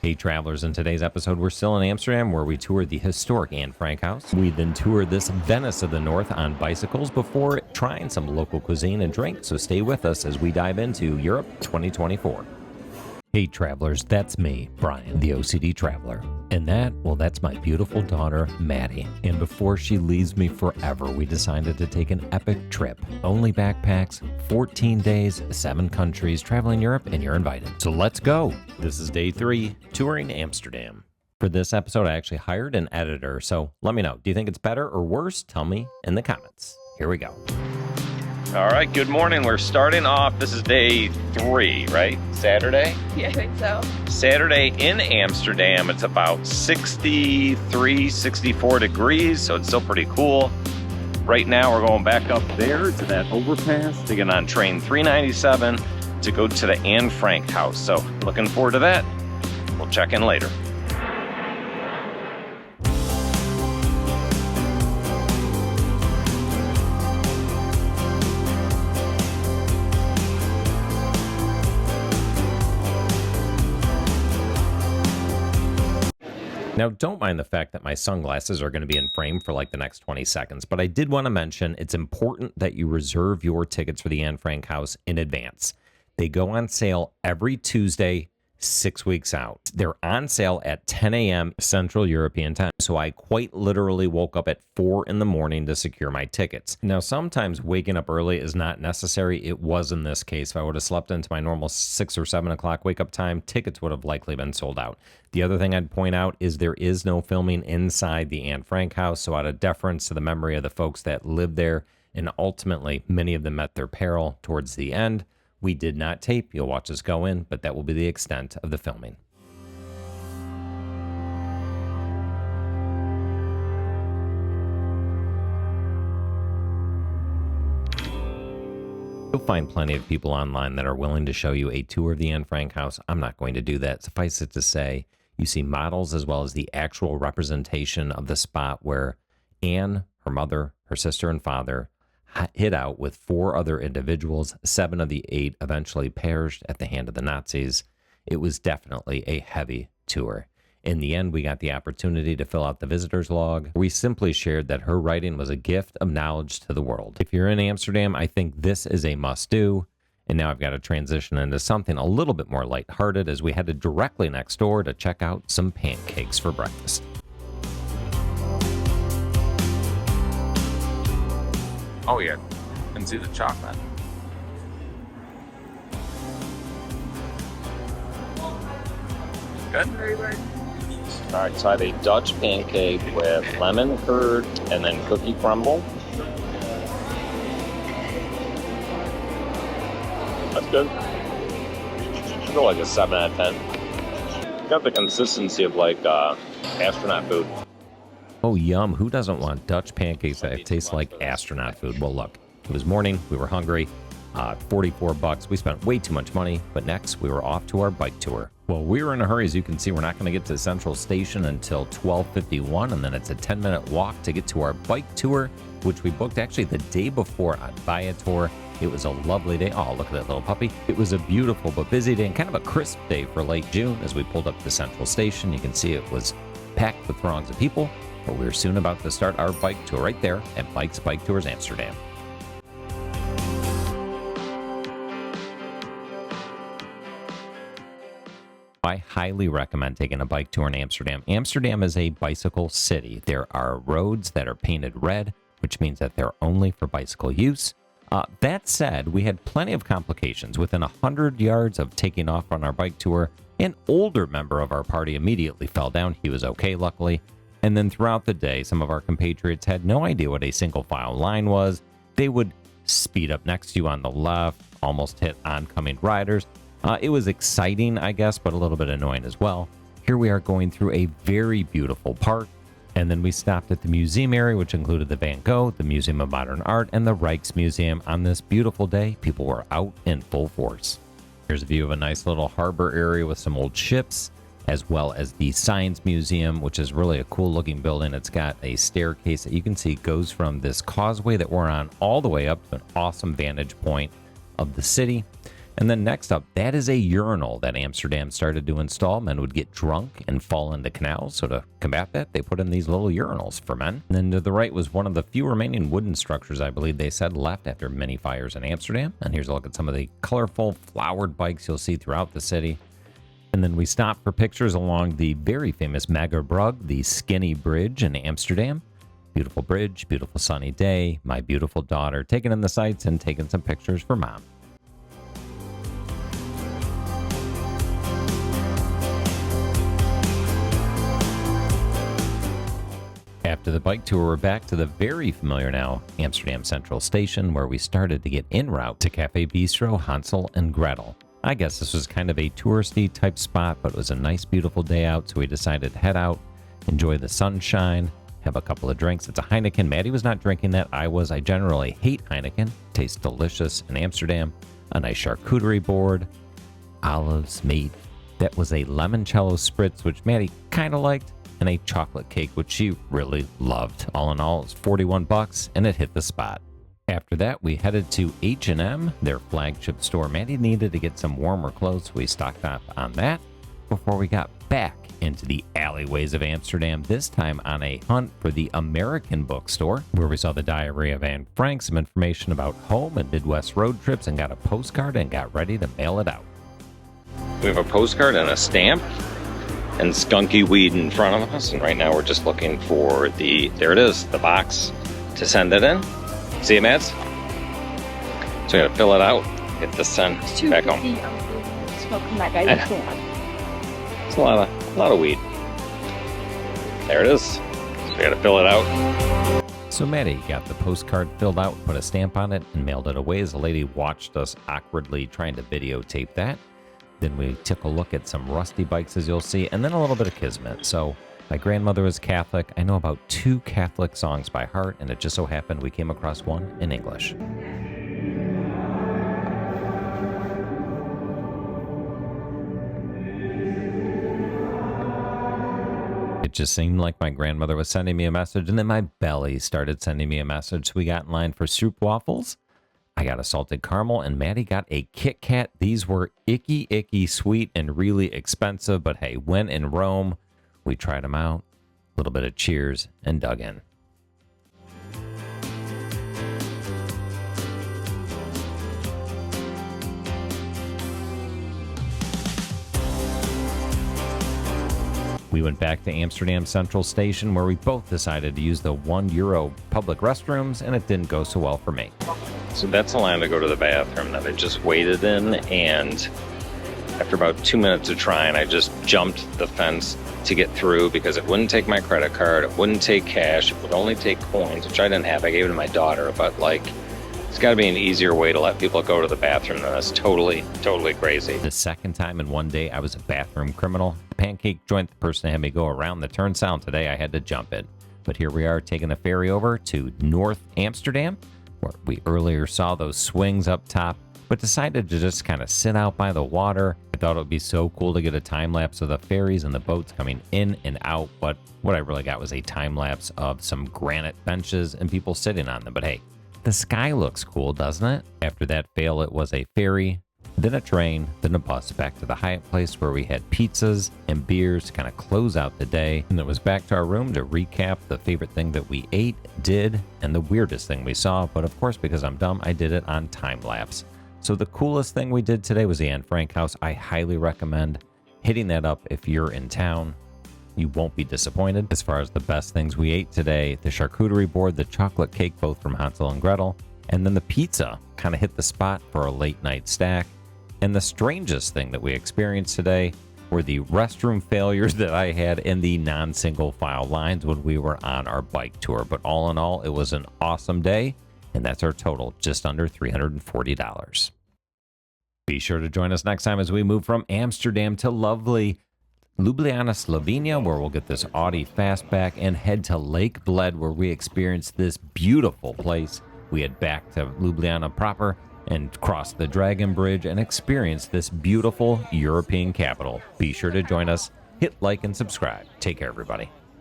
Hey travelers, in today's episode, we're still in Amsterdam where we toured the historic Anne Frank house. We then toured this Venice of the North on bicycles before trying some local cuisine and drink, so stay with us as we dive into Europe 2024. Hey travelers, that's me, Brian, the OCD traveler. And that's my beautiful daughter, Maddie. And before she leaves me forever, we decided to take an epic trip. Only backpacks, 14 days, 7 countries, traveling Europe, and you're invited. So let's go. This is day 3, touring Amsterdam. For this episode, I actually hired an editor, so let me know. Do you think it's better or worse? Tell me in the comments. Here we go. All right, good morning. We're starting off. This is day 3, right? Saturday? Yeah, I think so. Saturday in Amsterdam. It's about 63, 64 degrees, so it's still pretty cool. Right now, we're going back up there to that overpass to get on train 397 to go to the Anne Frank house. So looking forward to that. We'll check in later. Now, don't mind the fact that my sunglasses are going to be in frame for like the next 20 seconds, but I did want to mention it's important that you reserve your tickets for the Anne Frank house in advance. They go on sale every Tuesday, 6 weeks out. They're on sale at 10 a.m. Central European time, so I quite literally woke up at 4 in the morning to secure my tickets. Now, sometimes waking up early is not necessary. It was in this case. If I would have slept into my normal 6 or 7 o'clock wake up time, tickets would have likely been sold out. The other thing I'd point out is there is no filming inside the Anne Frank house, so out of deference to the memory of the folks that lived there, and ultimately many of them met their peril towards the end, we did not tape. You'll watch us go in, but that will be the extent of the filming. You'll find plenty of people online that are willing to show you a tour of the Anne Frank house. I'm not going to do that. Suffice it to say, you see models as well as the actual representation of the spot where Anne, her mother, her sister, and father hid out with 4 other individuals. 7 of the 8 eventually perished at the hand of the Nazis. It was definitely a heavy tour. In the end, we got the opportunity to fill out the visitor's log. We simply shared that her writing was a gift of knowledge to the world. If you're in Amsterdam, I think this is a must-do. And now I've got to transition into something a little bit more lighthearted as we headed directly next door to check out some pancakes for breakfast. Oh yeah, can see the chocolate. Good. Very good. All right, so I have a Dutch pancake with lemon curd and then cookie crumble. That's good. I feel like a 7 out of 10. Got the consistency of like astronaut food. Oh, yum. Who doesn't want Dutch pancakes that taste like astronaut food? Well, look, it was morning. We were hungry. $44. We spent way too much money. But next, we were off to our bike tour. Well, we were in a hurry. As you can see, we're not going to get to Central Station until 12:51. And then it's a 10-minute walk to get to our bike tour, which we booked actually the day before on Viator. It was a lovely day. Oh, look at that little puppy. It was a beautiful but busy day and kind of a crisp day for late June. As we pulled up to Central Station, you can see it was packed with throngs of people. But we're soon about to start our bike tour right there at Bikes Bike Tours Amsterdam. I highly recommend taking a bike tour in Amsterdam. Amsterdam is a bicycle city. There are roads that are painted red, which means that they're only for bicycle use. That said, we had plenty of complications. Within 100 yards of taking off on our bike tour, an older member of our party immediately fell down. He was okay, luckily. And then throughout the day, some of our compatriots had no idea what a single file line was. They would speed up next to you on the left, almost hit oncoming riders. It was exciting, I guess, but a little bit annoying as well. Here we are going through a very beautiful park. And then we stopped at the museum area, which included the Van Gogh, the Museum of Modern Art, and the Rijksmuseum. On this beautiful day, people were out in full force. Here's a view of a nice little harbor area with some old ships, as well as the Science Museum, which is really a cool looking building. It's got a staircase that you can see goes from this causeway that we're on all the way up to an awesome vantage point of the city. And then next up, that is a urinal that Amsterdam started to install. Men would get drunk and fall into canals. So to combat that, they put in these little urinals for men. And then to the right was one of the few remaining wooden structures, I believe they said, left after many fires in Amsterdam. And here's a look at some of the colorful flowered bikes you'll see throughout the city. And then we stopped for pictures along the very famous Magere Brug, the skinny bridge in Amsterdam. Beautiful bridge, beautiful sunny day, my beautiful daughter taking in the sights and taking some pictures for mom. After the bike tour, we're back to the very familiar now Amsterdam Central Station, where we started to get en route to Café Bistro Hansel and Gretel. I guess this was kind of a touristy type spot, but it was a nice, beautiful day out, so we decided to head out, enjoy the sunshine, have a couple of drinks. It's a Heineken. Maddie was not drinking that. I was. I generally hate Heineken. Tastes delicious in Amsterdam. A nice charcuterie board, olives, meat. That was a limoncello spritz, which Maddie kind of liked, and a chocolate cake, which she really loved. All in all, it was $41, and it hit the spot. After that, we headed to H&M, their flagship store. Maddie needed to get some warmer clothes, so we stocked up on that before we got back into the alleyways of Amsterdam, this time on a hunt for the American bookstore, where we saw the Diary of Anne Frank, some information about home and Midwest road trips, and got a postcard and got ready to mail it out. We have a postcard and a stamp and skunky weed in front of us, and right now we're just looking for there it is, the box to send it in. See it, Mads? So we gotta fill it out, get this sent back home. It's a lot of weed. There it is. So we gotta fill it out. So Maddie got the postcard filled out, put a stamp on it, and mailed it away as the lady watched us awkwardly trying to videotape that. Then we took a look at some rusty bikes, as you'll see, and then a little bit of kismet. So my grandmother was Catholic. I know about 2 Catholic songs by heart, and it just so happened we came across one in English. It just seemed like my grandmother was sending me a message, and then my belly started sending me a message. So we got in line for Stroopwafels. I got a salted caramel, and Maddie got a Kit Kat. These were icky sweet and really expensive, but hey, when in Rome, we tried them out. A little bit of cheers and dug in. We went back to Amsterdam Central Station, where we both decided to use the €1 public restrooms, and it didn't go so well for me. So that's the line to go to the bathroom that I just waited in, and after about 2 minutes of trying, I just jumped the fence to get through because it wouldn't take my credit card, it wouldn't take cash, it would only take coins, which I didn't have. I gave it to my daughter, but like, it's got to be an easier way to let people go to the bathroom than that's totally crazy. The second time in one day, I was a bathroom criminal. The pancake joint, the person had me go around the turnstile. Today, I had to jump it. But here we are taking a ferry over to North Amsterdam, where we earlier saw those swings up top, but decided to just kind of sit out by the water. I thought it would be so cool to get a time lapse of the ferries and the boats coming in and out, but what I really got was a time lapse of some granite benches and people sitting on them. But hey, the sky looks cool, doesn't it? After that fail, it was a ferry, then a train, then a bus back to the Hyatt Place, where we had pizzas and beers to kind of close out the day. And it was back to our room to recap the favorite thing that we ate, did, and the weirdest thing we saw. But of course, because I'm dumb, I did it on time lapse. So the coolest thing we did today was the Anne Frank house. I highly recommend hitting that up if you're in town. You won't be disappointed. As far as the best things we ate today, the charcuterie board, the chocolate cake, both from Hansel and Gretel, and then the pizza kind of hit the spot for a late night snack. And the strangest thing that we experienced today were the restroom failures that I had in the non-single file lines when we were on our bike tour. But all in all, it was an awesome day, and that's our total, just under $340. Be sure to join us next time as we move from Amsterdam to lovely Ljubljana, Slovenia, where we'll get this Audi Fastback, and head to Lake Bled, where we experience this beautiful place. We head back to Ljubljana proper and cross the Dragon Bridge and experience this beautiful European capital. Be sure to join us, hit like and subscribe. Take care, everybody.